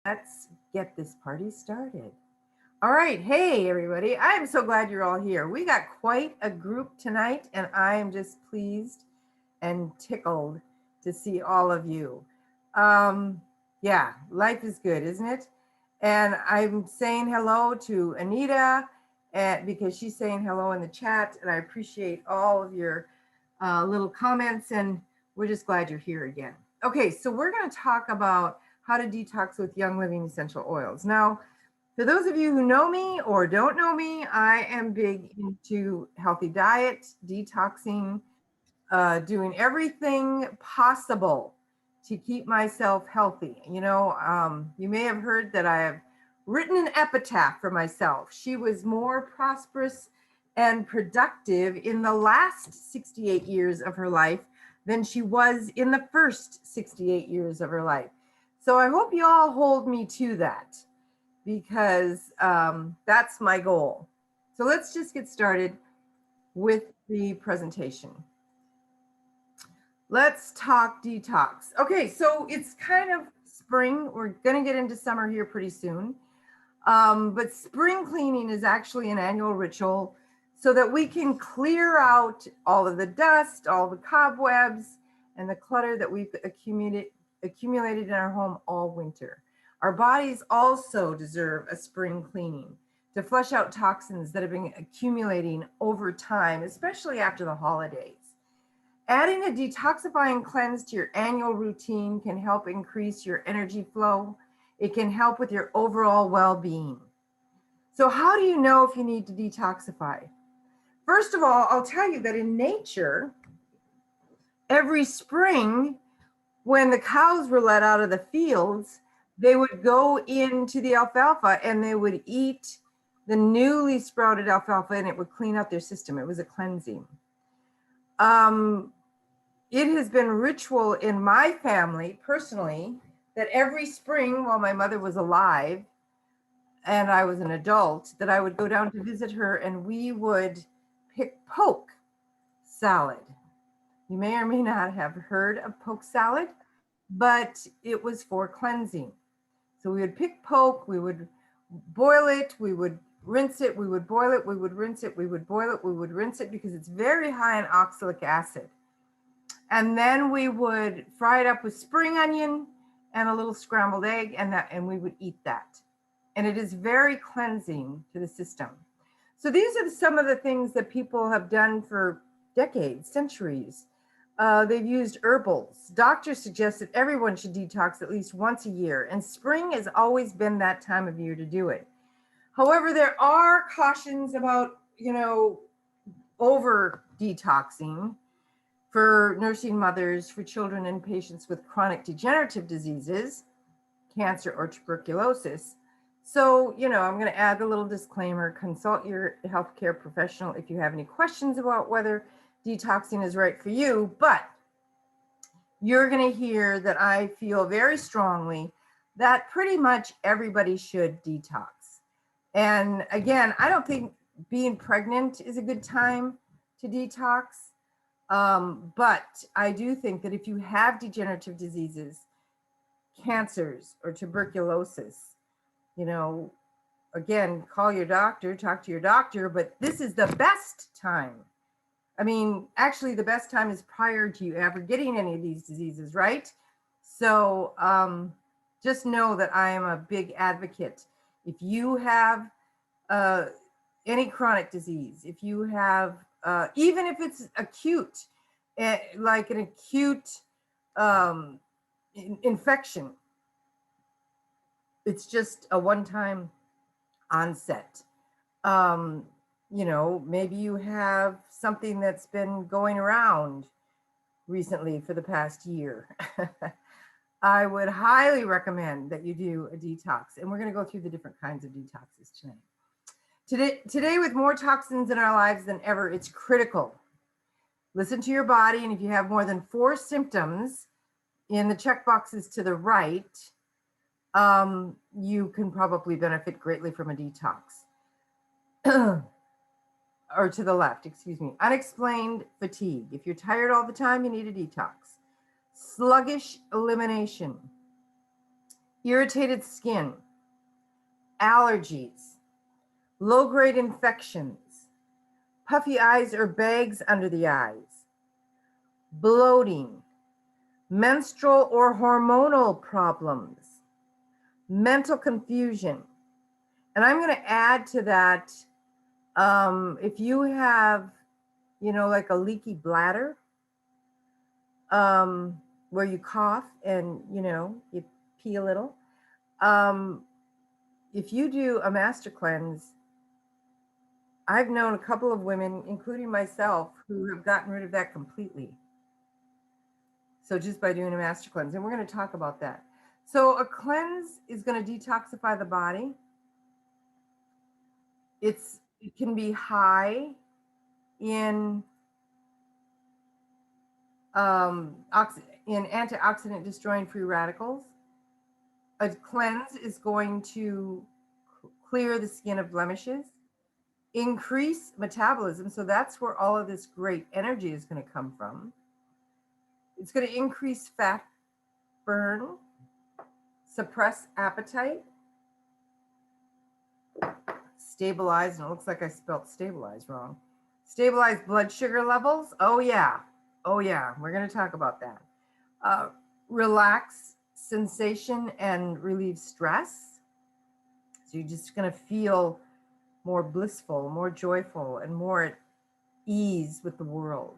Let's get this party started. All right. Hey, everybody. I'm so glad you're all here. We got quite a group tonight, and I am just pleased and tickled to see all of you. Um, yeah, life is good, isn't it? And I'm saying hello to Anita because she's saying hello in the chat, and I appreciate all of your little comments, and we're just glad you're here again. Okay, so we're going to talk about how to detox with Young Living essential oils. Now, for those of you who know me or don't know me, I am big into healthy diet, detoxing, doing everything possible to keep myself healthy. You may have heard that I have written an epitaph for myself. She was more prosperous and productive in the last 68 years of her life than she was in the first 68 years of her life. So I hope you all hold me to that because that's my goal. So let's just get started with the presentation. Let's talk detox. Okay, so it's kind of spring. We're going to get into summer here pretty soon. But spring cleaning is actually an annual ritual so that we can clear out all of the dust, all the cobwebs, and the clutter that we've accumulated in our home all winter. Our bodies also deserve a spring cleaning to flush out toxins that have been accumulating over time, especially after the holidays. Adding a detoxifying cleanse to your annual routine can help increase your energy flow. It can help with your overall well-being. So how do you know if you need to detoxify? First of all, I'll tell you that in nature, every spring, when the cows were let out of the fields, they would go into the alfalfa and they would eat the newly sprouted alfalfa, and it would clean out their system. It was a cleansing. It has been ritual in my family personally that every spring while my mother was alive and I was an adult, that I would go down to visit her and we would pick poke salad. You may or may not have heard of poke salad, but it was for cleansing. So we would pick poke, we would boil it, we would rinse it, we would boil it, we would rinse it, we would boil it, we would rinse it because it's very high in oxalic acid. And then we would fry it up with spring onion and a little scrambled egg, and we would eat that. And it is very cleansing to the system. So these are some of the things that people have done for decades, centuries. They've used herbals. Doctors suggest that everyone should detox at least once a year, and spring has always been that time of year to do it. However, there are cautions about, over detoxing for nursing mothers, for children and patients with chronic degenerative diseases, cancer or tuberculosis. So, I'm going to add a little disclaimer: consult your healthcare professional if you have any questions about whether detoxing is right for you. But you're going to hear that I feel very strongly that pretty much everybody should detox. And again, I don't think being pregnant is a good time to detox. But I do think that if you have degenerative diseases, cancers or tuberculosis, again, call your doctor, talk to your doctor, but this is the best time. I mean, actually the best time is prior to you ever getting any of these diseases, right? So just know that I am a big advocate. If you have any chronic disease, if you have, even if it's acute, like an acute infection, it's just a one-time onset. Maybe you have something that's been going around recently for the past year. I would highly recommend that you do a detox, and we're going to go through the different kinds of detoxes tonight. Today, with more toxins in our lives than ever, it's critical. Listen to your body, and if you have more than 4 symptoms in the check boxes to the right, you can probably benefit greatly from a detox. Or to the left, excuse me. Unexplained fatigue. If you're tired all the time, you need a detox. Sluggish elimination. irritated skin, allergies, low-grade infections, puffy eyes or bags under the eyes, bloating, menstrual or hormonal problems, mental confusion. And I'm going to add to that, if you have, like a leaky bladder, where you cough and, you pee a little, if you do a master cleanse, I've known a couple of women, including myself, who have gotten rid of that completely. So just by doing a master cleanse, and we're going to talk about that. So a cleanse is going to detoxify the body. It can be high in antioxidant destroying free radicals. A cleanse is going to clear the skin of blemishes, increase metabolism. So that's where all of this great energy is going to come from. It's going to increase fat burn, suppress appetite, stabilize, and it looks like I spelled stabilize wrong. Stabilize blood sugar levels. Oh yeah, we're going to talk about that. Relax sensation and relieve stress. So you're just going to feel more blissful, more joyful, and more at ease with the world.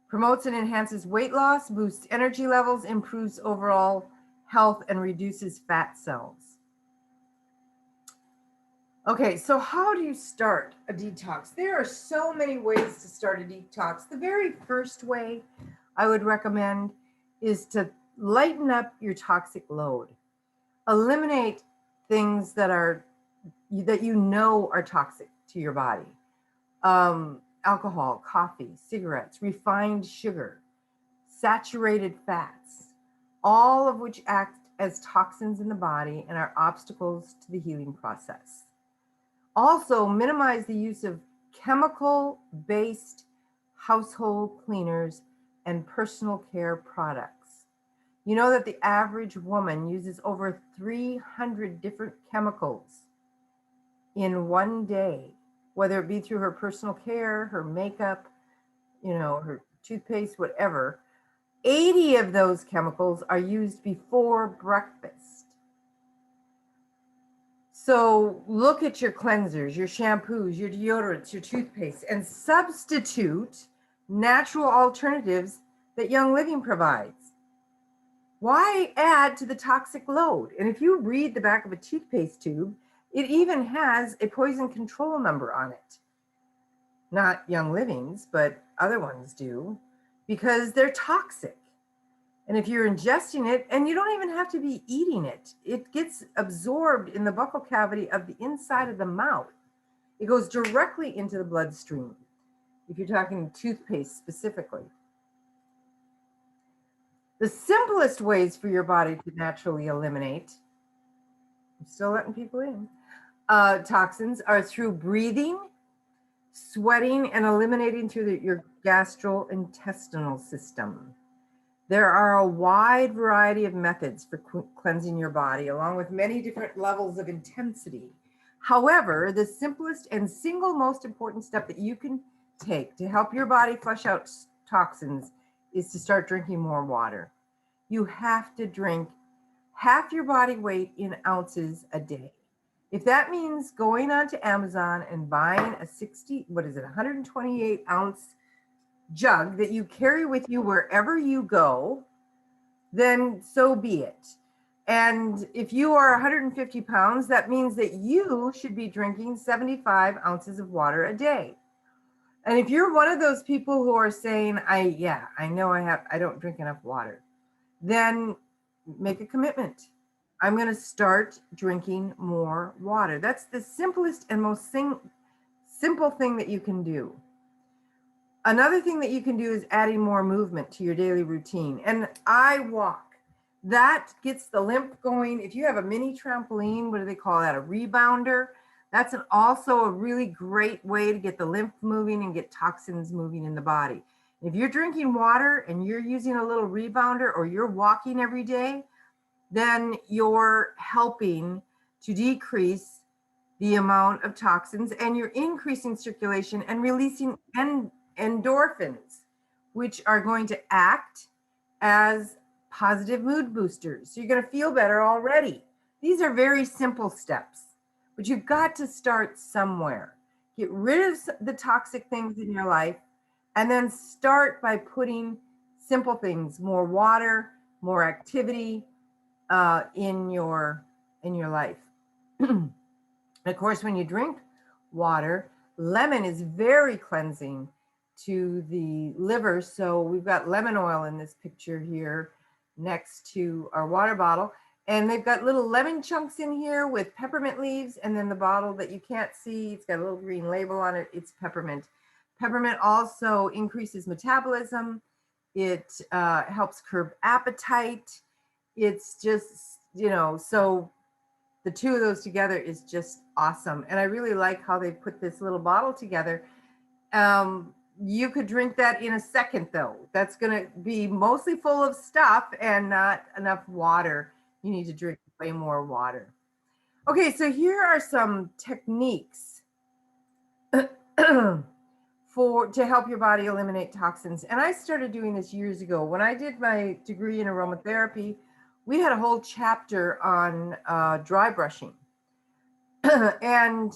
Promotes and enhances weight loss, boosts energy levels, improves overall health, and reduces fat cells. Okay, so how do you start a detox? There are so many ways to start a detox. The very first way I would recommend is to lighten up your toxic load. Eliminate things that are toxic to your body. Alcohol, coffee, cigarettes, refined sugar, saturated fats, all of which act as toxins in the body and are obstacles to the healing process. Also, minimize the use of chemical-based household cleaners and personal care products. You know that the average woman uses over 300 different chemicals in one day, whether it be through her personal care, her makeup, her toothpaste, whatever. 80 of those chemicals are used before breakfast. So look at your cleansers, your shampoos, your deodorants, your toothpaste, and substitute natural alternatives that Young Living provides. Why add to the toxic load? And if you read the back of a toothpaste tube, it even has a poison control number on it. Not Young Living's, but other ones do, because they're toxic. And if you're ingesting it, and you don't even have to be eating it, it gets absorbed in the buccal cavity of the inside of the mouth. It goes directly into the bloodstream, if you're talking toothpaste specifically. The simplest ways for your body to naturally eliminate, I'm still letting people in, toxins are through breathing, sweating, and eliminating through your gastrointestinal system. There are a wide variety of methods for cleansing your body, along with many different levels of intensity. However, the simplest and single most important step that you can take to help your body flush out toxins is to start drinking more water. You have to drink half your body weight in ounces a day. If that means going onto Amazon and buying a 128 ounce jug that you carry with you wherever you go, then so be it. And if you are 150 pounds, that means that you should be drinking 75 ounces of water a day. And if you're one of those people who are saying, I don't drink enough water, then make a commitment. I'm going to start drinking more water. That's the simplest and most simple thing that you can do. Another thing that you can do is adding more movement to your daily routine. And I walk. That gets the lymph going. If you have a mini trampoline, what do they call that? A rebounder. That's also a really great way to get the lymph moving and get toxins moving in the body. If you're drinking water and you're using a little rebounder, or you're walking every day, then you're helping to decrease the amount of toxins, and you're increasing circulation and releasing endorphins, which are going to act as positive mood boosters. So you're going to feel better already. These are very simple steps, but you've got to start somewhere. Get rid of the toxic things in your life, and then start by putting simple things, more water, more activity in your life. And of course, when you drink water, lemon is very cleansing to the liver. So we've got lemon oil in this picture here next to our water bottle. And they've got little lemon chunks in here with peppermint leaves. And then the bottle that you can't see, it's got a little green label on it. It's peppermint. Peppermint also increases metabolism. It helps curb appetite. It's just, so the two of those together is just awesome. And I really like how they put this little bottle together. You could drink that in a second, though. That's going to be mostly full of stuff and not enough water. You need to drink way more water. Okay, so here are some techniques to help your body eliminate toxins. And I started doing this years ago. When I did my degree in aromatherapy, we had a whole chapter on dry brushing. And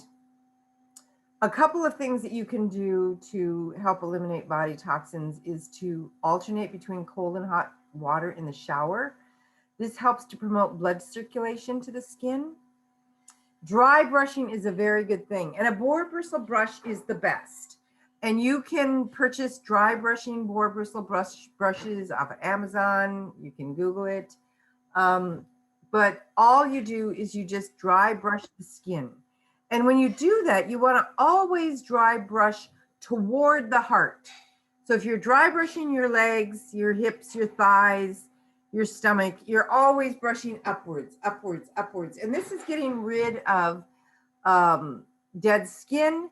a couple of things that you can do to help eliminate body toxins is to alternate between cold and hot water in the shower. This helps to promote blood circulation to the skin. Dry brushing is a very good thing, and a boar bristle brush is the best. And you can purchase dry brushing boar bristle brushes off of Amazon. You can Google it. But all you do is you just dry brush the skin. And when you do that, you want to always dry brush toward the heart. So if you're dry brushing your legs, your hips, your thighs, your stomach, you're always brushing upwards, upwards, upwards. And this is getting rid of dead skin,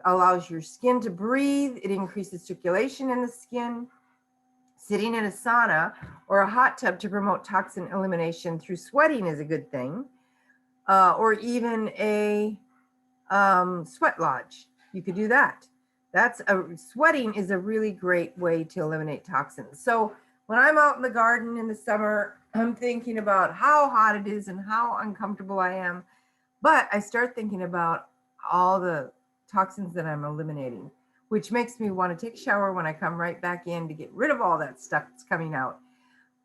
allows your skin to breathe. It increases circulation in the skin. Sitting in a sauna or a hot tub to promote toxin elimination through sweating is a good thing. Or even a sweat lodge. You could do that. Sweating is a really great way to eliminate toxins. So when I'm out in the garden in the summer, I'm thinking about how hot it is and how uncomfortable I am. But I start thinking about all the toxins that I'm eliminating, which makes me want to take a shower when I come right back in to get rid of all that stuff that's coming out.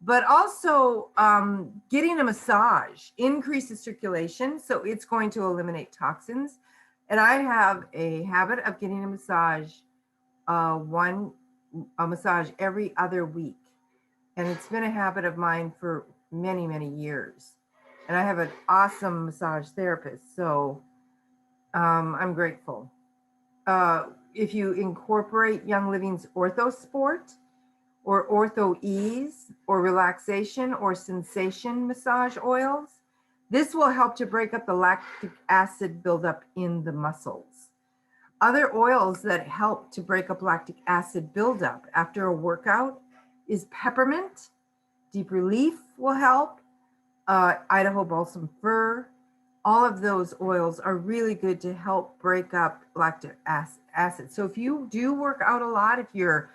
But also getting a massage increases circulation, so it's going to eliminate toxins. And I have a habit of getting a massage, every other week. And it's been a habit of mine for many, many years. And I have an awesome massage therapist, so I'm grateful. If you incorporate Young Living's OrthoSport or Ortho Ease or relaxation or sensation massage oils, this will help to break up the lactic acid buildup in the muscles. Other oils that help to break up lactic acid buildup after a workout is peppermint. Deep Relief will help. Idaho balsam fir. All of those oils are really good to help break up lactic acid. So if you do work out a lot, if you're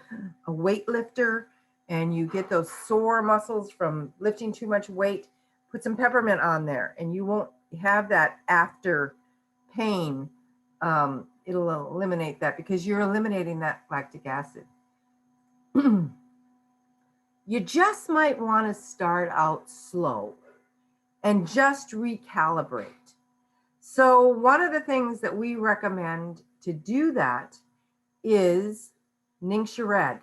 a weightlifter and you get those sore muscles from lifting too much weight, put some peppermint on there and you won't have that after pain. It'll eliminate that because you're eliminating that lactic acid. You just might want to start out slow and just recalibrate. So one of the things that we recommend to do that is Ningxia Red,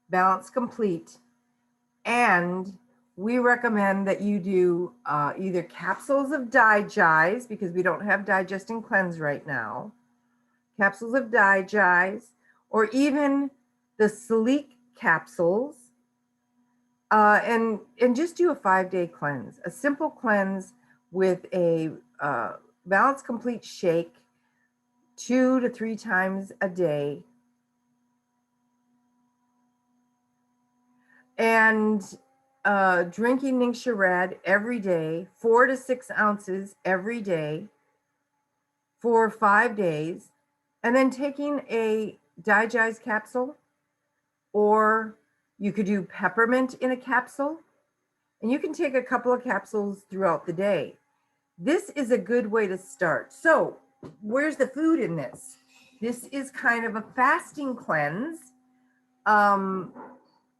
Balance Complete, and we recommend that you do either capsules of Digest, because we don't have Digest and Cleanse right now, capsules of Digest, or even the Sleek capsules, and just do a 5-day cleanse, a simple cleanse with a Balance Complete shake 2 to 3 times a day. And drinking Ningxia Red every day, 4 to 6 ounces every day for 5 days, and then taking a digest capsule, or you could do peppermint in a capsule, and you can take a couple of capsules throughout the day. This is a good way to start. So where's the food in this? This is kind of a fasting cleanse.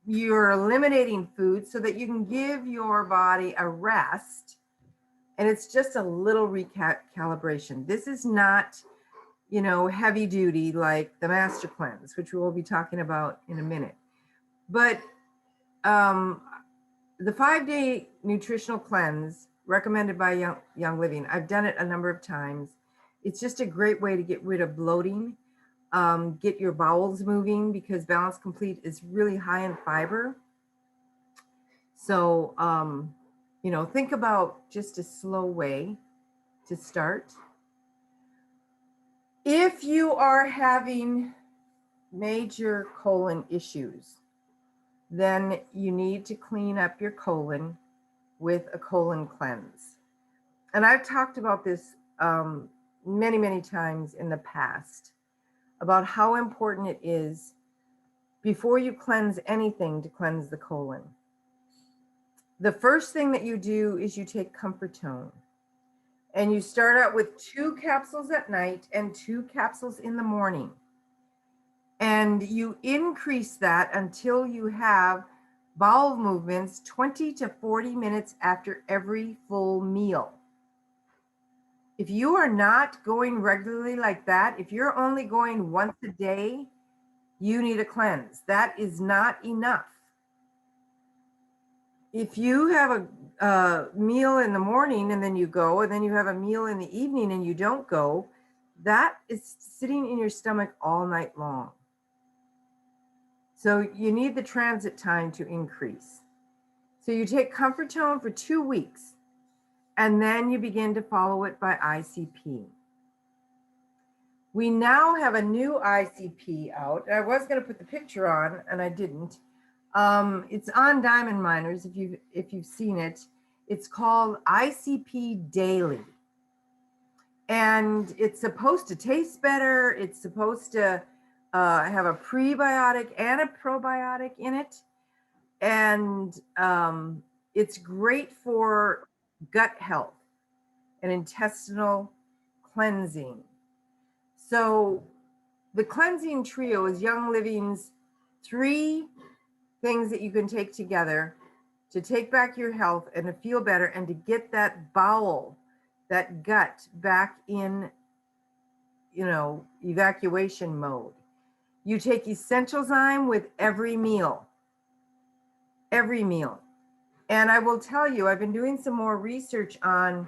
You're eliminating food so that you can give your body a rest. And it's just a little recalibration. This is not, you know, heavy duty like the Master Cleanse, which we will be talking about in a minute. But the 5-day nutritional cleanse recommended by Young Living, I've done it a number of times. It's just a great way to get rid of bloating, get your bowels moving, because Balance Complete is really high in fiber. So, you know, think about just a slow way to start. If you are having major colon issues, then you need to clean up your colon with a colon cleanse. And I've talked about this many, many times in the past, about how important it is before you cleanse anything to cleanse the colon. The first thing that you do is you take Comfort Tone, and you start out with 2 capsules at night and 2 capsules in the morning. And you increase that until you have bowel movements 20 to 40 minutes after every full meal. If you are not going regularly like that, if you're only going once a day, you need a cleanse. That is not enough. If you have a meal in the morning and then you go, and then you have a meal in the evening and you don't go, that is sitting in your stomach all night long. So you need the transit time to increase. So you take Comfort Tone for 2 weeks, and then you begin to follow it by ICP. We now have a new ICP out. I was going to put the picture on, and I didn't. It's on Diamond Miners if you've seen it. It's called ICP Daily. And it's supposed to taste better. It's supposed to have a prebiotic and a probiotic in it. And it's great for gut health and intestinal cleansing. So the cleansing trio is Young Living's 3 things that you can take together to take back your health and to feel better and to get that bowel, that gut back in, you know, evacuation mode. You take Essential Zyme with every meal. Every meal. And I will tell you, I've been doing some more research on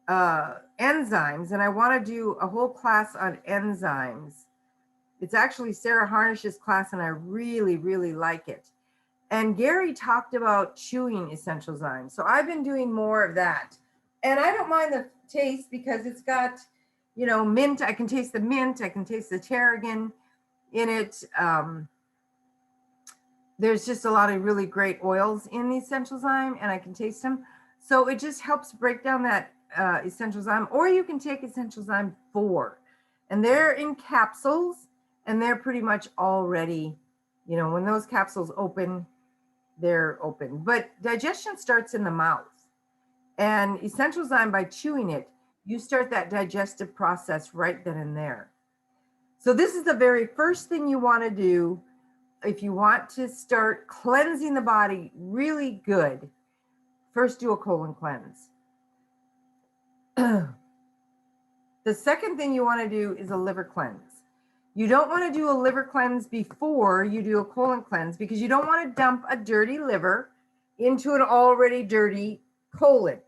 enzymes, and I want to do a whole class on enzymes. It's actually Sarah Harnish's class, and I really, really like it. And Gary talked about chewing Essential Zyme. So I've been doing more of that. And I don't mind the taste because it's got, you know, mint. I can taste the mint. I can taste the tarragon in it. There's just a lot of really great oils in the Essential Zyme, and I can taste them. So it just helps break down that Essential Zyme. Or you can take Essential Zyme 4. And they're in capsules, and they're pretty much already, you know, when those capsules open, they're open. But digestion starts in the mouth. And Essential Zyme, by chewing it, you start that digestive process right then and there. So this is the very first thing you want to do if you want to start cleansing the body really good. First, do a colon cleanse. The second thing you want to do is a liver cleanse. You don't want to do a liver cleanse before you do a colon cleanse, because you don't want to dump a dirty liver into an already dirty colon.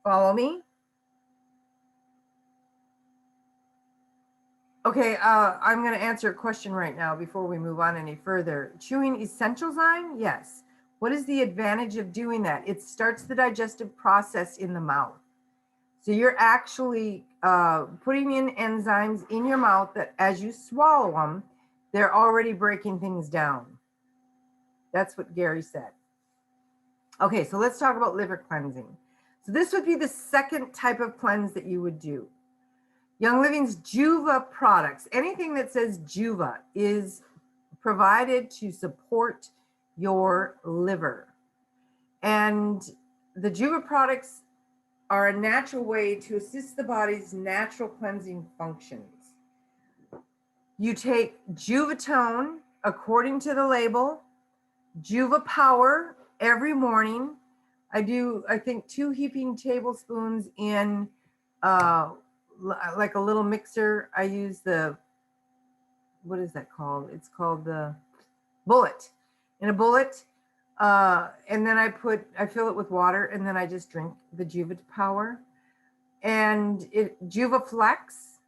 Follow me? Okay, I'm going to answer a question right now before we move on any further. Chewing Essential Zyme? Yes. What is the advantage of doing that? It starts the digestive process in the mouth. So you're actually putting in enzymes in your mouth that as you swallow them, they're already breaking things down. That's what Gary said. Okay, so let's talk about liver cleansing. So this would be the second type of cleanse that you would do. Young Living's Juva products, anything that says Juva is provided to support your liver. And the Juva products are a natural way to assist the body's natural cleansing functions. You take Juvatone according to the label, Juva Power every morning. I do, I think, 2 heaping tablespoons in like a little mixer. I use the, what is that called? It's called the bullet. In a bullet. And then I fill it with water, and then I just drink the Juva Power. And Juva Flex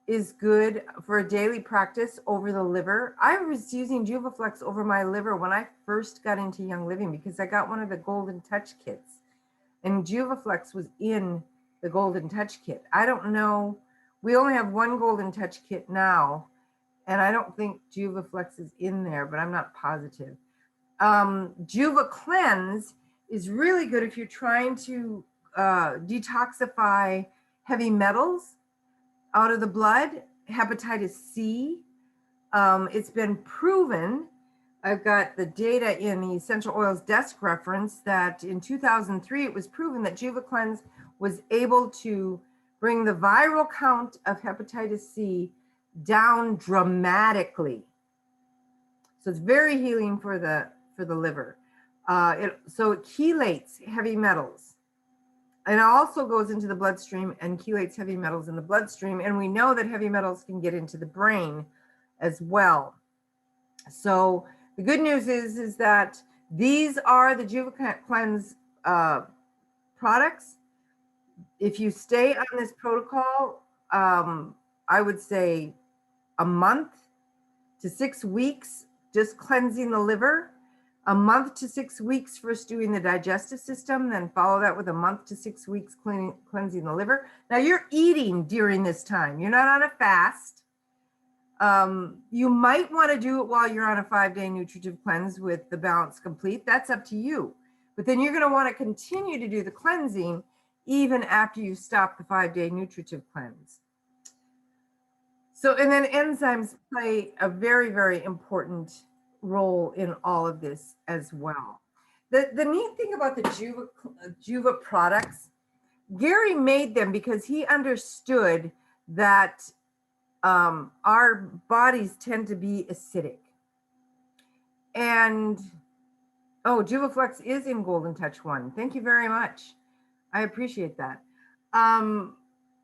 is good for a daily practice over the liver. I was using Juva Flex over my liver when I first got into Young Living because I got one of the Golden Touch kits, and Juva Flex was in the Golden Touch kit. I don't know. We only have one Golden Touch kit now, and I don't think Juva Flex is in there, but I'm not positive. Juva Cleanse is really good if you're trying to detoxify heavy metals out of the blood, hepatitis C. It's been proven, I've got the data in the Essential Oils Desk Reference, that in 2003, it was proven that Juva Cleanse was able to bring the viral count of hepatitis C down dramatically. So it's very healing for the liver. So it chelates heavy metals. And it also goes into the bloodstream and chelates heavy metals in the bloodstream. And we know that heavy metals can get into the brain as well. So the good news is that these are the Juva Cleanse products. If you stay on this protocol, I would say a month to 6 weeks, just cleansing the liver. A month to 6 weeks first doing the digestive system, then follow that with a month to 6 weeks cleansing the liver. Now you're eating during this time. You're not on a fast. You might want to do it while you're on a 5-day nutritive cleanse with the Balance Complete. That's up to you. But then you're going to want to continue to do the cleansing even after you stop the 5-day nutritive cleanse. So, and then enzymes play a very, very important role in all of this as well. The neat thing about the Juva products, Gary made them because he understood that our bodies tend to be acidic. And, oh, Juva Flex is in Golden Touch 1. Thank you very much. I appreciate that.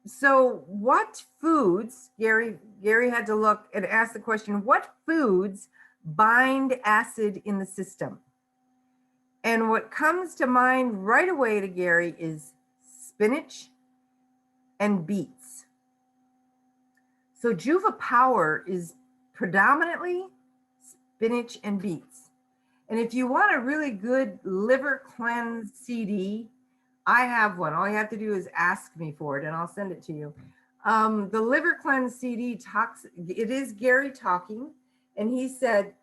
So what foods, Gary had to look and ask the question, what foods bind acid in the system? And what comes to mind right away to Gary is spinach and beets. So Juva Power is predominantly spinach and beets. And if you want a really good liver cleanse CD, I have one. All you have to do is ask me for it and I'll send it to you. The Liver Cleanse CD it is Gary talking, and he says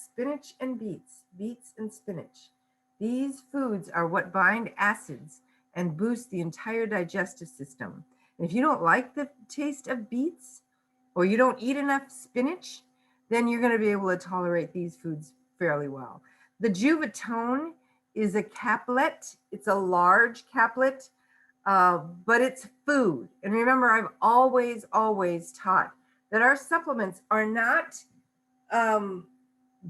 spinach and beets and spinach. These foods are what bind acids and boost the entire digestive system. And if you don't like the taste of beets or you don't eat enough spinach, then you're going to be able to tolerate these foods fairly well. The Juvatone is a caplet. It's a large caplet, but it's food. And remember, I've always taught that our supplements are not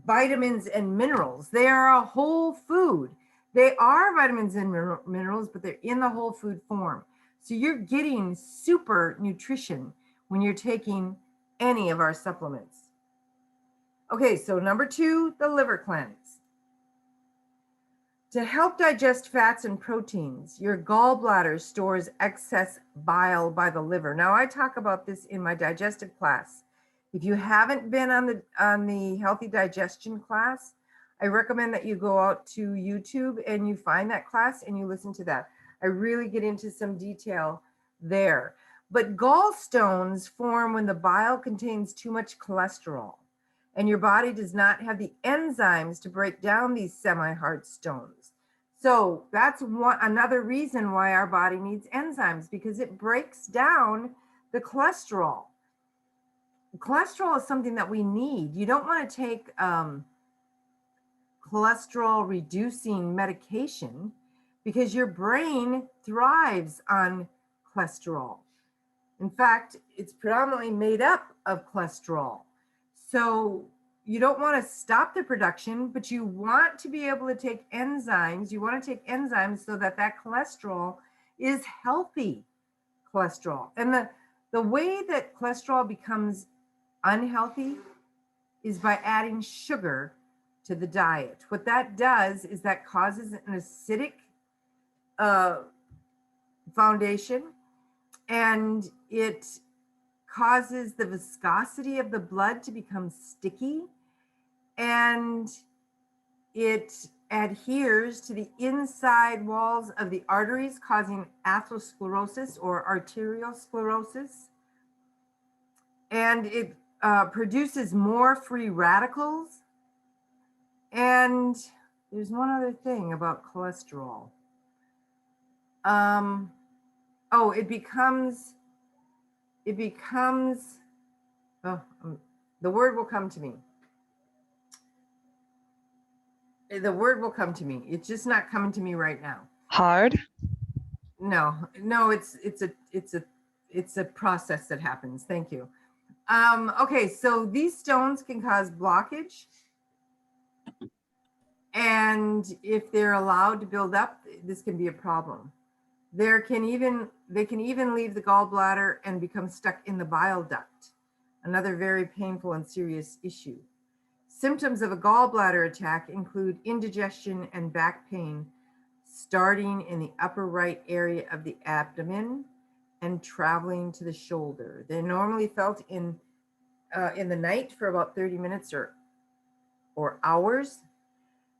vitamins and minerals. They are a whole food. They are vitamins and minerals, but they're in the whole food form. So you're getting super nutrition when you're taking any of our supplements. Okay, so number 2, the liver cleanse. To help digest fats and proteins, your gallbladder stores excess bile by the liver. Now, I talk about this in my digestive class. If you haven't been on the healthy digestion class, I recommend that you go out to YouTube and you find that class and you listen to that. I really get into some detail there. But gallstones form when the bile contains too much cholesterol. and your body does not have the enzymes to break down these semi-hard stones. So that's another reason why our body needs enzymes, because it breaks down the cholesterol. Cholesterol is something that we need. You don't want to take cholesterol reducing medication because your brain thrives on cholesterol. In fact, it's predominantly made up of cholesterol. So you don't want to stop the production, but you want to be able to take enzymes. You want to take enzymes so that that cholesterol is healthy cholesterol. And the way that cholesterol becomes unhealthy is by adding sugar to the diet. What that does is that causes an acidic foundation, and it causes the viscosity of the blood to become sticky, and it adheres to the inside walls of the arteries, causing atherosclerosis or arteriosclerosis. And it produces more free radicals. And there's one other thing about cholesterol. It becomes, the word will come to me. The word will come to me. It's just not coming to me right now. Hard? No, it's a process that happens. Thank you. Okay, so these stones can cause blockage, and if they're allowed to build up, this can be a problem. They can even leave the gallbladder and become stuck in the bile duct, another very painful and serious issue. Symptoms of a gallbladder attack include indigestion and back pain, starting in the upper right area of the abdomen and traveling to the shoulder. They're normally felt in the night for about 30 minutes or hours.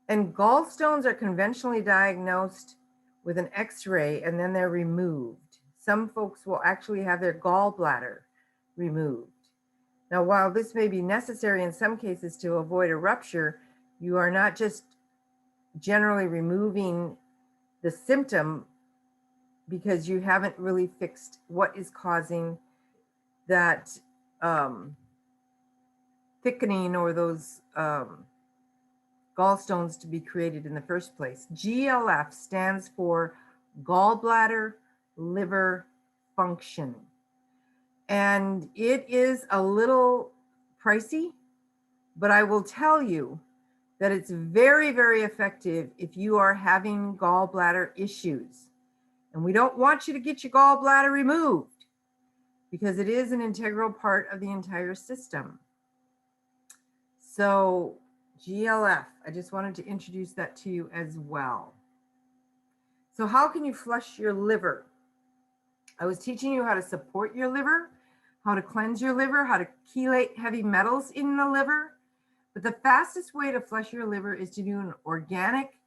And gallstones are conventionally diagnosed with an X-ray, and then they're removed. Some folks will actually have their gallbladder removed. Now, while this may be necessary in some cases to avoid a rupture, you are not just generally removing the symptom because you haven't really fixed what is causing that thickening or those gallstones to be created in the first place. GLF stands for gallbladder liver function. And it is a little pricey, but I will tell you that it's very, very effective if you are having gallbladder issues. And we don't want you to get your gallbladder removed because it is an integral part of the entire system. So GLF, I just wanted to introduce that to you as well. So how can you flush your liver? I was teaching you how to support your liver, how to cleanse your liver, how to chelate heavy metals in the liver. But the fastest way to flush your liver is to do an organic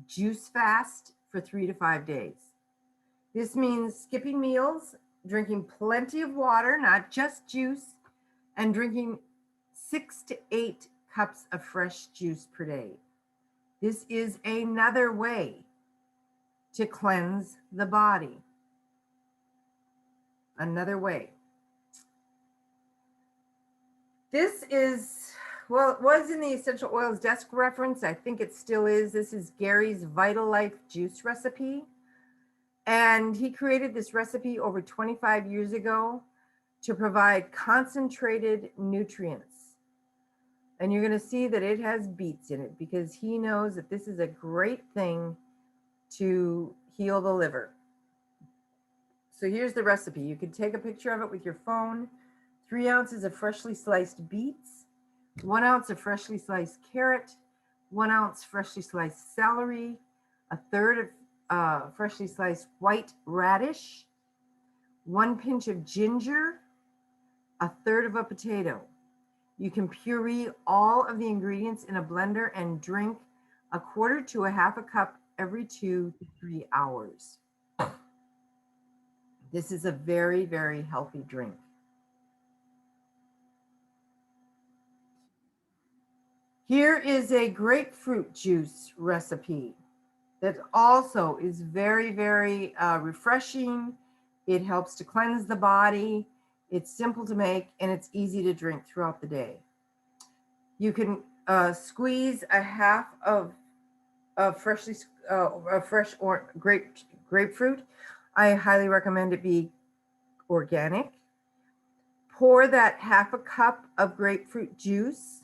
juice fast for 3 to 5 days. This means skipping meals, drinking plenty of water, not just juice, and drinking 6 to 8 cups of fresh juice per day. This is another way to cleanse the body. Another way. This is, well, it was in the Essential Oils desk reference. I think it still is. This is Gary's Vital Life juice recipe. And he created this recipe over 25 years ago to provide concentrated nutrients. And you're going to see that it has beets in it because he knows that this is a great thing to heal the liver. So here's the recipe. You can take a picture of it with your phone. 3 ounces of freshly sliced beets, 1 ounce of freshly sliced carrot, 1 ounce freshly sliced celery, a third of freshly sliced white radish, 1 pinch of ginger, a third of a potato. You can puree all of the ingredients in a blender and drink a quarter to a half a cup every 2 to 3 hours. This is a very, very healthy drink. Here is a grapefruit juice recipe that also is very, very refreshing. It helps to cleanse the body. It's simple to make and it's easy to drink throughout the day. You can squeeze a half of fresh or grapefruit. I highly recommend it be organic. Pour that half a cup of grapefruit juice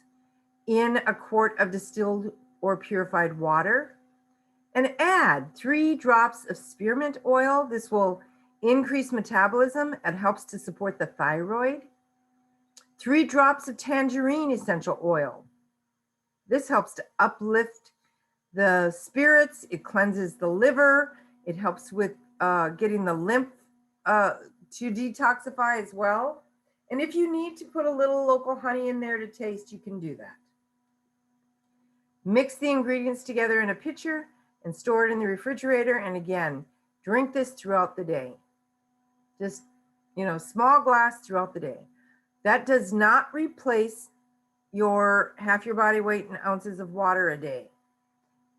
in a quart of distilled or purified water and add 3 drops of spearmint oil. This will increase metabolism and helps to support the thyroid. 3 drops of tangerine essential oil. This helps to uplift the spirits. It cleanses the liver. It helps with getting the lymph to detoxify as well. And if you need to put a little local honey in there to taste, you can do that. Mix the ingredients together in a pitcher and store it in the refrigerator. And again, drink this throughout the day. Just, small glass throughout the day. That does not replace your half your body weight in ounces of water a day.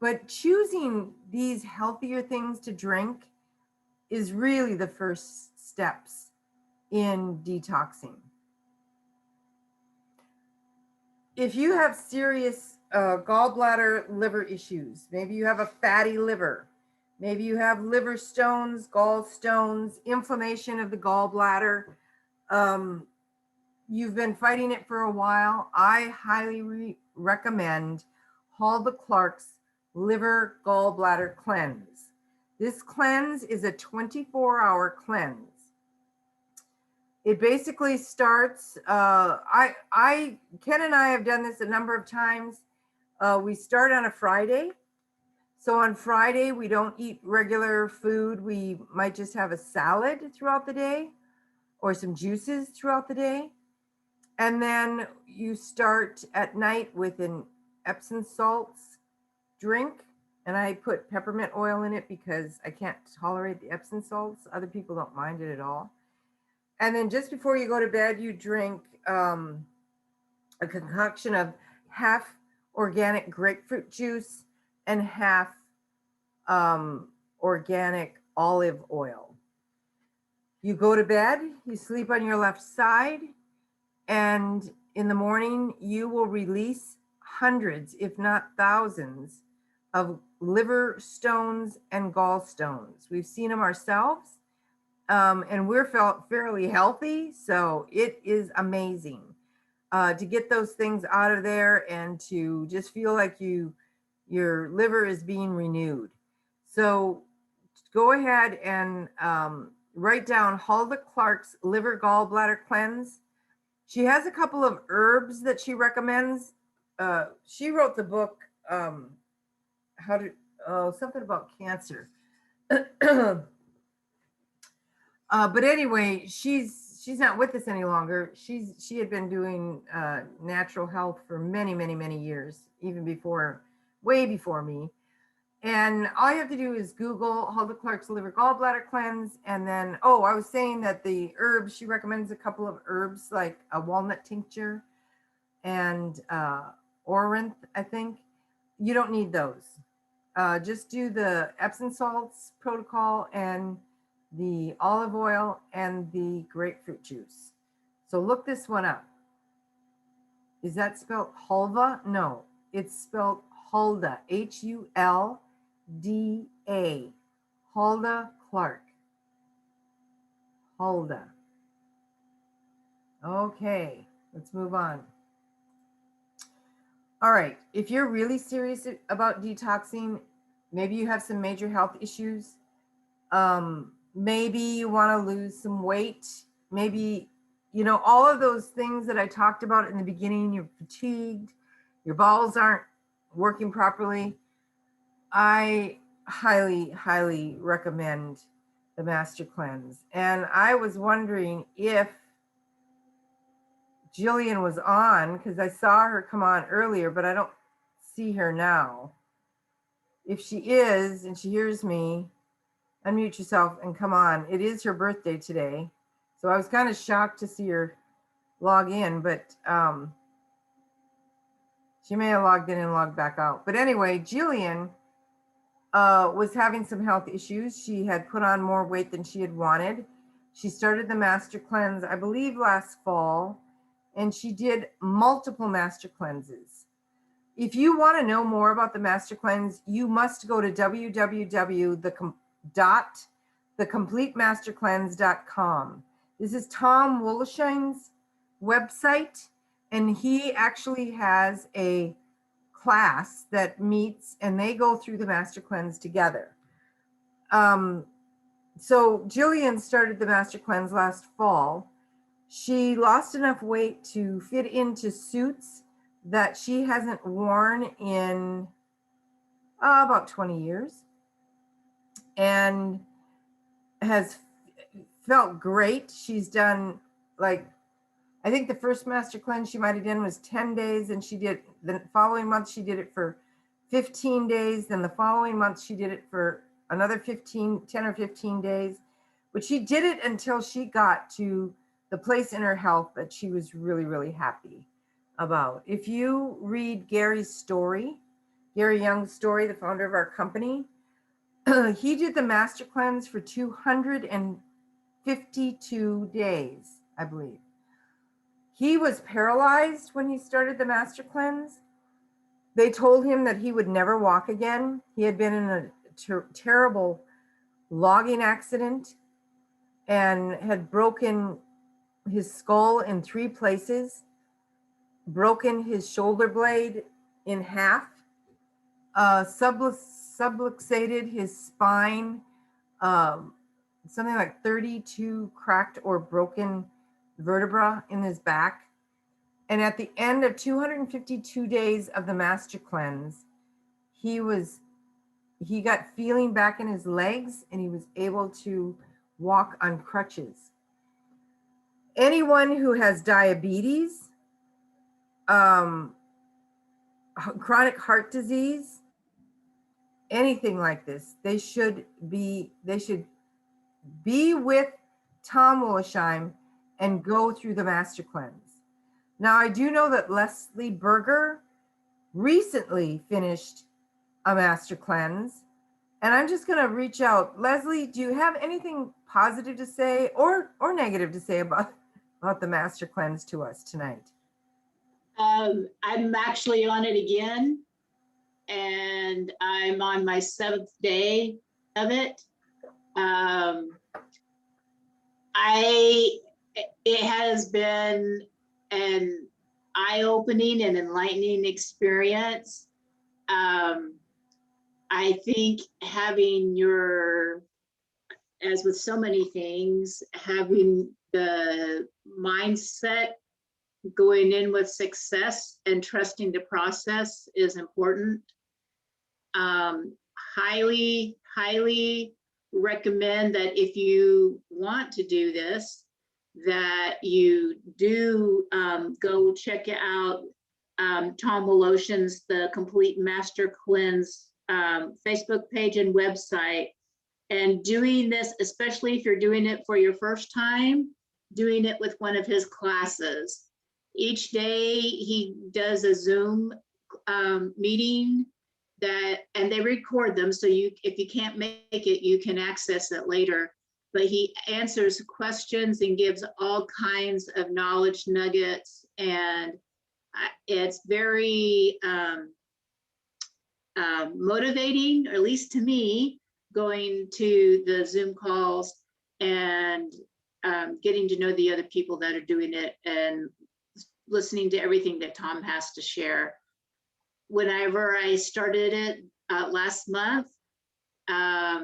But choosing these healthier things to drink is really the first steps in detoxing. If you have serious gallbladder liver issues, maybe you have a fatty liver, maybe you have liver stones, gallstones, inflammation of the gallbladder, you've been fighting it for a while, I highly recommend Hulda Clark's Liver Gallbladder Cleanse. This cleanse is a 24-hour cleanse. It basically starts, Ken and I have done this a number of times. We start on a Friday. So on Friday, we don't eat regular food. We might just have a salad throughout the day or some juices throughout the day. And then you start at night with an Epsom salts drink. And I put peppermint oil in it because I can't tolerate the Epsom salts. Other people don't mind it at all. And then just before you go to bed, you drink a concoction of half organic grapefruit juice and half organic olive oil. You go to bed, you sleep on your left side, and in the morning, you will release hundreds, if not thousands, of liver stones and gallstones. We've seen them ourselves. And we're fairly healthy, so it is amazing to get those things out of there and to just feel like your liver is being renewed. So go ahead and write down Hulda Clark's Liver Gallbladder Cleanse. She has a couple of herbs that she recommends. She wrote the book something about cancer. But anyway, she's not with us any longer. She had been doing natural health for many, many, many years, way before me. And all you have to do is Google Hulda Clark's Liver Gallbladder Cleanse. And then, I was saying that the herbs, she recommends a couple of herbs like a walnut tincture and Orinth, I think. You don't need those. Just do the Epsom salts protocol and the olive oil and the grapefruit juice. So look this one up. Is that spelled Hulda? No, it's spelled Hulda, Hulda, Hulda Clark. Hulda. Okay, let's move on. All right, if you're really serious about detoxing, maybe you have some major health issues, maybe you want to lose some weight, maybe, all of those things that I talked about in the beginning, you're fatigued, your bowels aren't working properly, I highly, highly recommend the Master Cleanse. And I was wondering if Jillian was on, because I saw her come on earlier, but I don't see her now. If she is, and she hears me, unmute yourself and come on. It is her birthday today. So I was kind of shocked to see her log in, but She may have logged in and logged back out. But anyway, Jillian was having some health issues. She had put on more weight than she had wanted. She started the master cleanse, I believe, last fall, and she did multiple master cleanses. If you want to know more about the master cleanse, you must go to www.thecompletemastercleanse.com. This is Tom Wollersheim's website, and he actually has a class that meets and they go through the master cleanse together. So Jillian started the master cleanse last fall. She lost enough weight to fit into suits that she hasn't worn in about 20 years, and has felt great. She's done, like, I think the first master cleanse she might have done was 10 days, and she did the following month, she did it for 15 days. Then the following month, she did it for another 10 or 15 days. But she did it until she got to the place in her health that she was really, really happy about. If you read Gary's story, Gary Young's story, the founder of our company, he did the master cleanse for 252 days, I believe. He was paralyzed when he started the master cleanse. They told him that he would never walk again. He had been in a terrible logging accident and had broken his skull in 3 places, broken his shoulder blade in half, subluxated his spine, something like 32 cracked or broken vertebra in his back. And at the end of 252 days of the master cleanse, he got feeling back in his legs, and he was able to walk on crutches. Anyone who has diabetes, chronic heart disease, anything like this, they should be with Tom Wollersheim and go through the master cleanse. Now, I do know that Leslie Berger recently finished a master cleanse, and I'm just going to reach out. Leslie, do you have anything positive to say or negative to say about the master cleanse to us tonight? I'm actually on it again, and I'm on my 7th day of it. It has been an eye-opening and enlightening experience. I think having as with so many things, having the mindset going in with success and trusting the process is important. Highly recommend that if you want to do this, that you do go check out Tom Wollersheim's The Complete Master Cleanse Facebook page and website. And doing this, especially if you're doing it for your first time, doing it with one of his classes. Each day he does a Zoom meeting and they record them, so if you can't make it, you can access it later. But he answers questions and gives all kinds of knowledge nuggets, and it's very motivating, or at least to me, going to the Zoom calls and getting to know the other people that are doing it and listening to everything that Tom has to share. Whenever I started it last month, I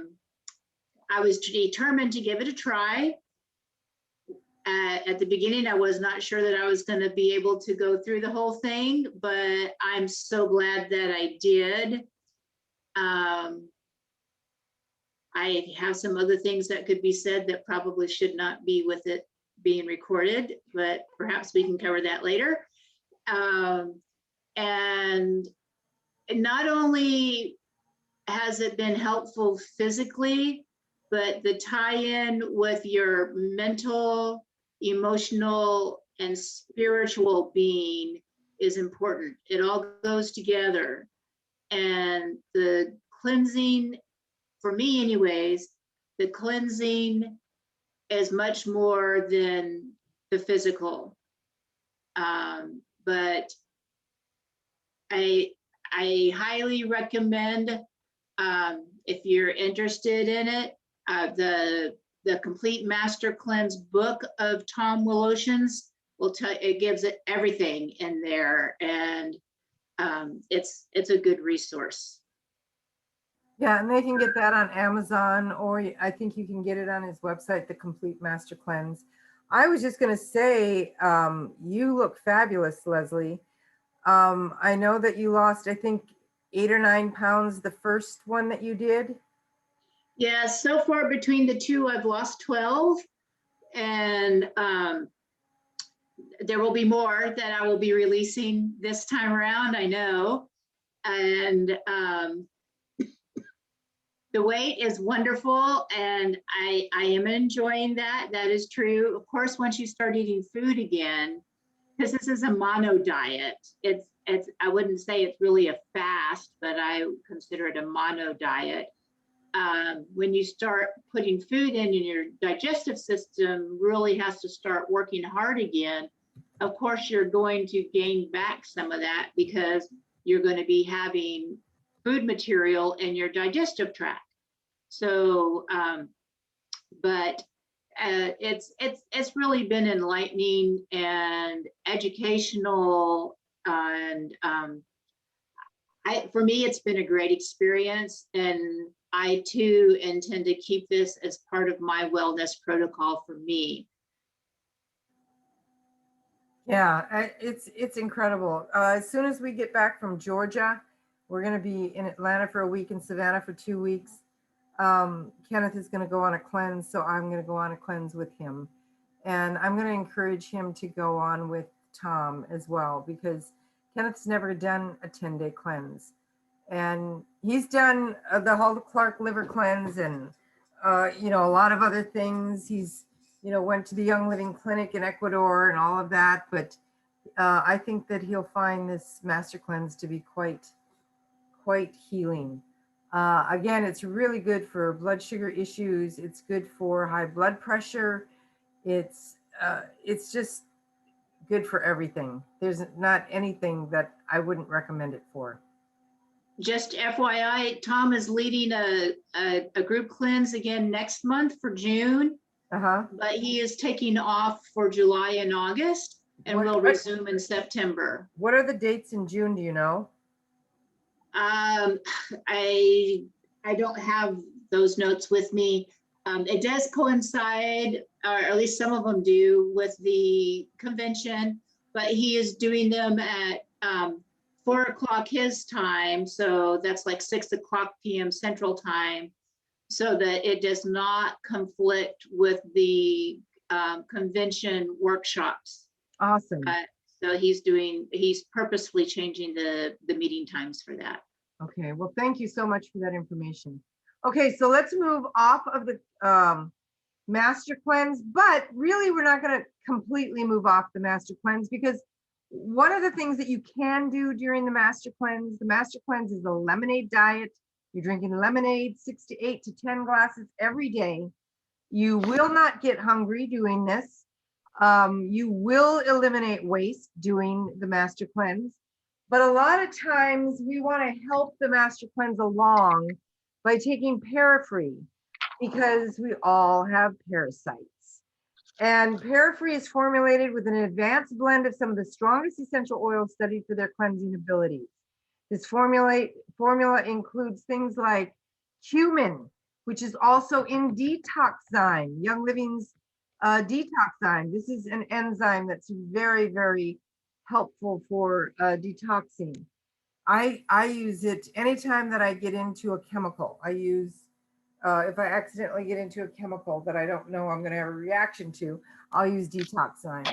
was determined to give it a try. At the beginning, I was not sure that I was going to be able to go through the whole thing, but I'm so glad that I did. I have some other things that could be said that probably should not be with it being recorded, but perhaps we can cover that later. And not only has it been helpful physically, but the tie-in with your mental, emotional, and spiritual being is important. It all goes together. And the cleansing, for me anyways, the cleansing is much more than the physical. But I highly recommend, if you're interested in it, the Complete Master Cleanse book of Tom Woloshyn's will tell, it gives it everything in there, and it's a good resource. Yeah, and they can get that on Amazon, or I think you can get it on his website, The Complete Master Cleanse. I was just going to say, you look fabulous, Leslie. I know that you lost, I think, 8 or 9 pounds the first one that you did. Yeah, so far between the two, I've lost 12, and there will be more that I will be releasing this time around, I know. And the weight is wonderful, and I am enjoying that. That is true. Of course, once you start eating food again, because this is a mono diet, it's I wouldn't say it's really a fast, but I consider it a mono diet. When you start putting food in, and your digestive system really has to start working hard again, of course, you're going to gain back some of that because you're going to be having food material in your digestive tract. So, but it's really been enlightening and educational, and for me, it's been a great experience, and I too intend to keep this as part of my wellness protocol for me. Yeah, it's incredible. As soon as we get back from Georgia, we're going to be in Atlanta for a week and Savannah for 2 weeks. Kenneth is going to go on a cleanse, so I'm going to go on a cleanse with him. And I'm going to encourage him to go on with Tom as well, because Kenneth's never done a 10-day cleanse. And he's done the Hulda Clark liver cleanse and, a lot of other things. He's, went to the Young Living Clinic in Ecuador and all of that. But I think that he'll find this Master Cleanse to be quite healing. Again, it's really good for blood sugar issues. It's good for high blood pressure. It's just good for everything. There's not anything that I wouldn't recommend it for. Just FYI, Tom is leading a group cleanse again next month for June, but he is taking off for July and August, and will resume in September. What are the dates in June? Do you know? I don't have those notes with me. It does coincide, or at least some of them do, with the convention, but he is doing them at 4 o'clock his time, so that's like 6 o'clock p.m. Central Time, so that it does not conflict with the convention workshops. Awesome. So he's purposefully changing the meeting times for that. Okay, well, thank you so much for that information. Okay, so let's move off of the Master Cleanse, but really we're not going to completely move off the Master Cleanse, because one of the things that you can do during the Master Cleanse is a lemonade diet. You're drinking lemonade 6 to 8 to 10 glasses every day. You will not get hungry doing this. You will eliminate waste doing the Master Cleanse. But a lot of times we want to help the Master Cleanse along by taking Parafree, because we all have parasites. And Parafree is formulated with an advanced blend of some of the strongest essential oils studied for their cleansing abilities. This formula includes things like cumin, which is also in Detoxing, Young Living's Detoxing. This is an enzyme that's very, very helpful for detoxing. I use it anytime that I get into a chemical. I use, if I accidentally get into a chemical that I don't know I'm going to have a reaction to, I'll use Detoxing.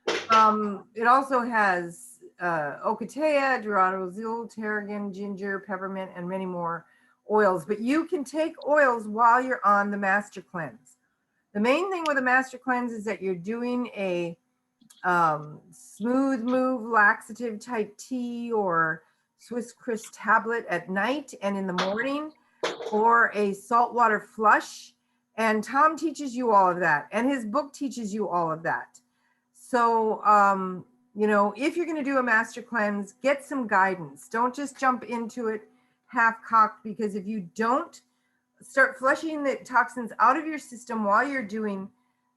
It also has ocotea, durarozil, tarragon, ginger, peppermint, and many more oils. But you can take oils while you're on the Master Cleanse. The main thing with a Master Cleanse is that you're doing a smooth move laxative type tea or Swiss Crisp tablet at night and in the morning, or a saltwater flush. And Tom teaches you all of that, and his book teaches you all of that. So, you know, if you're going to do a master cleanse, get some guidance. Don't just jump into it half cocked, because if you don't start flushing the toxins out of your system while you're doing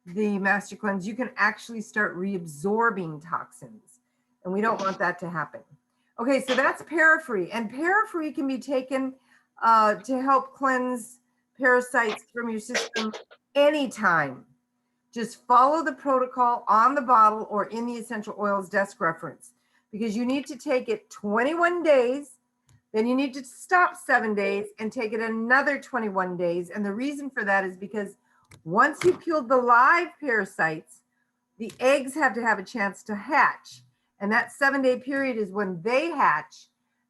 the master cleanse, you can actually start reabsorbing toxins. And we don't want that to happen. Okay, so that's Parafree. And Parafree can be taken to help cleanse parasites from your system anytime. Just follow the protocol on the bottle or in the essential oils desk reference, because you need to take it 21 days. Then you need to stop 7 days and take it another 21 days. And the reason for that is because once you killed the live parasites, the eggs have to have a chance to hatch. And that 7-day period is when they hatch.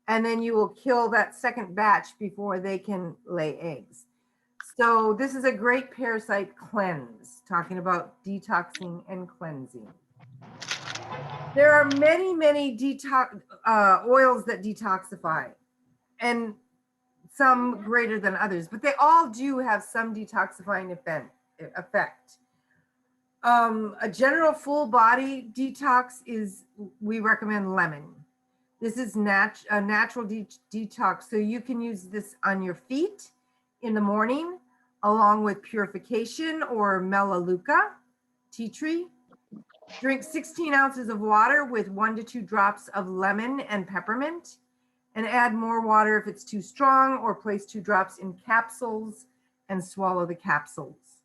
And then you will kill that second batch before they can lay eggs. So this is a great parasite cleanse, talking about detoxing and cleansing. There are many, many oils that detoxify, and some greater than others, but they all do have some detoxifying effect. A general full body detox is, we recommend lemon. This is a natural detox. So you can use this on your feet in the morning, along with purification or melaleuca, tea tree. Drink 16 ounces of water with 1 to 2 drops of lemon and peppermint, and add more water if it's too strong, or place 2 drops in capsules and swallow the capsules.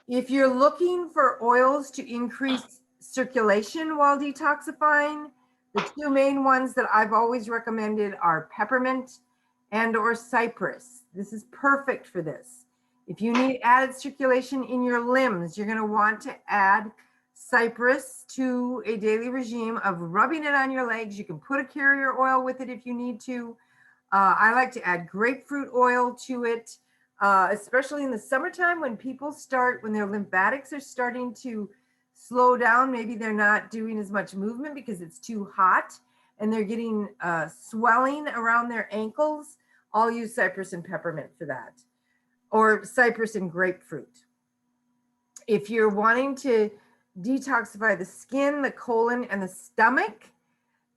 If you're looking for oils to increase circulation while detoxifying, the 2 main ones that I've always recommended are peppermint and or cypress. This is perfect for this. If you need added circulation in your limbs, you're going to want to add cypress to a daily regime of rubbing it on your legs. You can put a carrier oil with it if you need to. I like to add grapefruit oil to it, especially in the summertime when when their lymphatics are starting to slow down. Maybe they're not doing as much movement because it's too hot, and they're getting swelling around their ankles. I'll use cypress and peppermint for that, or cypress and grapefruit. If you're wanting to detoxify the skin, the colon, and the stomach,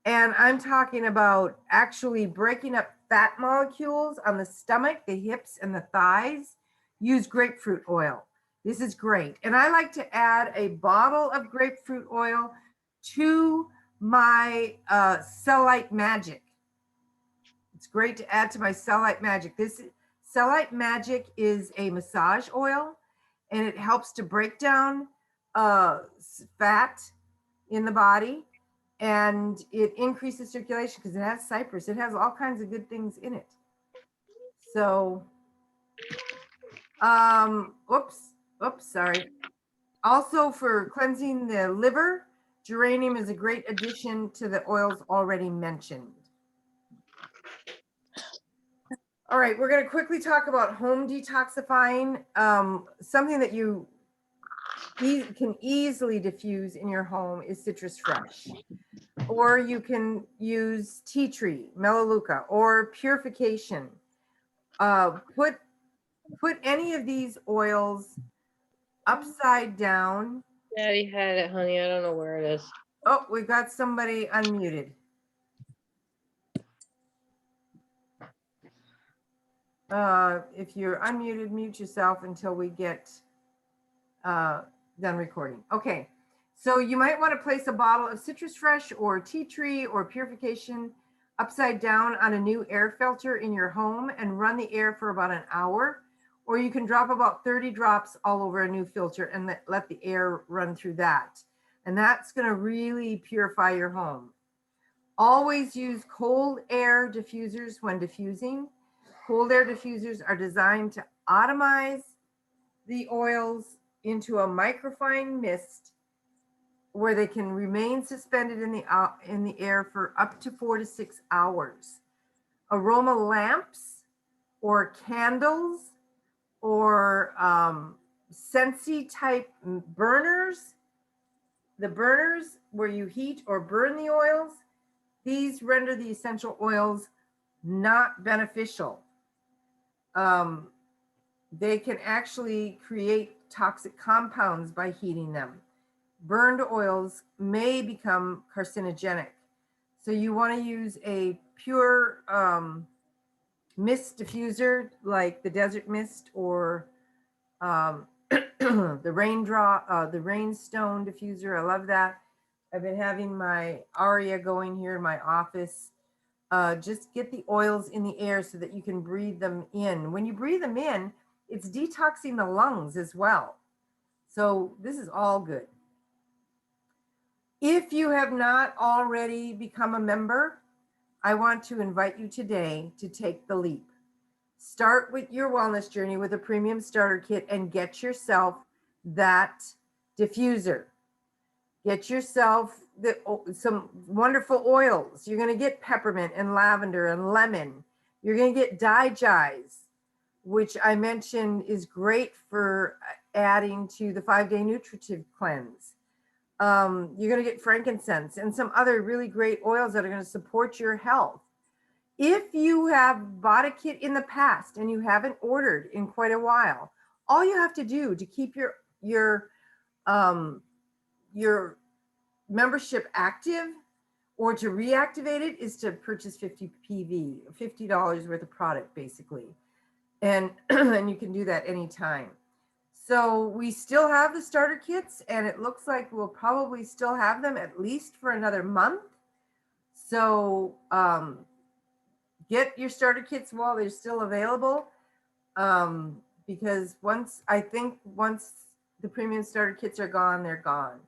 and I'm talking about actually breaking up fat molecules on the stomach, the hips, and the thighs, use grapefruit oil. This is great. And I like to add a bottle of grapefruit oil to my Cellulite Magic. It's great to add to my Cellulite Magic. This Cellulite Magic is a massage oil, and it helps to break down fat in the body, and it increases circulation because it has cypress. It has all kinds of good things in it. So, sorry. Also, for cleansing the liver, geranium is a great addition to the oils already mentioned. All right, we're going to quickly talk about home detoxifying. Something that you can easily diffuse in your home is Citrus Fresh. Or you can use tea tree, melaleuca, or purification. Put any of these oils upside down. Daddy had it, honey. I don't know where it is. Oh, we got somebody unmuted. If you're unmuted, mute yourself until we get done recording. Okay, so you might want to place a bottle of Citrus Fresh or tea tree or purification upside down on a new air filter in your home and run the air for about an hour. Or you can drop about 30 drops all over a new filter and let the air run through that. And that's going to really purify your home. Always use cold air diffusers when diffusing. Cold air diffusers are designed to atomize the oils into a microfine mist where they can remain suspended in the air for up to 4 to 6 hours. Aroma lamps or candles or Scentsy type burners, the burners where you heat or burn the oils, these render the essential oils not beneficial. They can actually create toxic compounds by heating them. Burned oils may become carcinogenic. So you want to use a pure mist diffuser like the desert mist or the rainstone diffuser. I love that. I've been having my Aria going here in my office. Just get the oils in the air so that you can breathe them in. When you breathe them in, it's detoxing the lungs as well. So this is all good. If you have not already become a member, I want to invite you today to take the leap. Start with your wellness journey with a premium starter kit and get yourself that diffuser. Get yourself some wonderful oils. You're going to get peppermint and lavender and lemon. You're going to get Digize, which I mentioned is great for adding to the 5-day nutritive cleanse. You're going to get frankincense and some other really great oils that are going to support your health. If you have bought a kit in the past and you haven't ordered in quite a while, all you have to do to keep your membership active or to reactivate it is to purchase 50 PV, $50 worth of product basically. And, and you can do that anytime. So we still have the starter kits and it looks like we'll probably still have them at least for another month. So get your starter kits while they're still available. Because once the premium starter kits are gone, they're gone.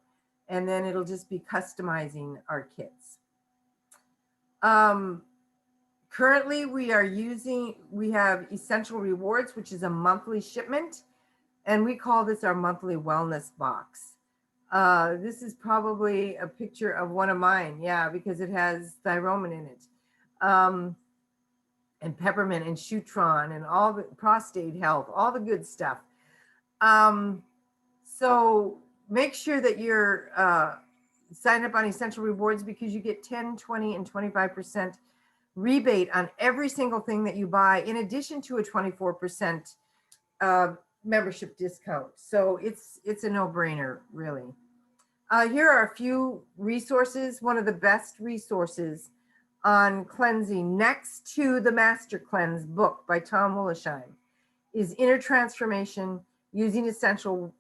And then it'll just be customizing our kits. Currently we have Essential Rewards, which is a monthly shipment. And we call this our monthly wellness box. This is probably a picture of one of mine. Yeah, because it has thiamine in it. And peppermint and Shutron and all the prostate health, all the good stuff. So make sure that you're signed up on Essential Rewards because you get 10, 20, and 25% rebate on every single thing that you buy, in addition to a 24% membership discount. So it's a no-brainer, really. Here are a few resources. One of the best resources on cleansing next to the Master Cleanse book by Tom Willesheim is Inner Transformation Using Essential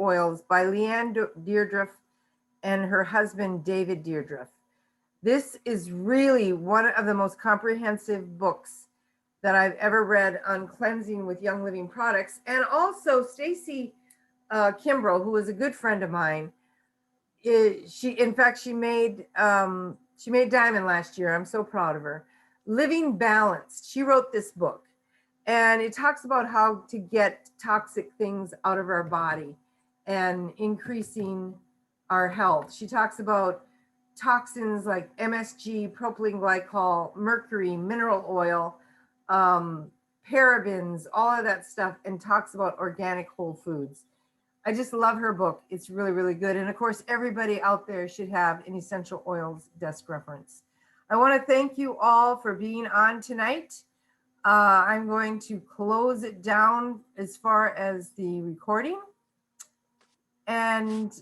Oils by Leanne Deirdre and her husband, David Deirdre. This is really one of the most comprehensive books that I've ever read on cleansing with Young Living products. And also Stacy Kimbrough, who is a good friend of mine, she made Diamond last year. I'm so proud of her. Living Balanced. She wrote this book and it talks about how to get toxic things out of our body and increasing our health. She talks about toxins like MSG, propylene glycol, mercury, mineral oil, parabens, all of that stuff, and talks about organic whole foods. I just love her book. It's really, really good. And of course, everybody out there should have an essential oils desk reference. I want to thank you all for being on tonight. I'm going to close it down as far as the recording. And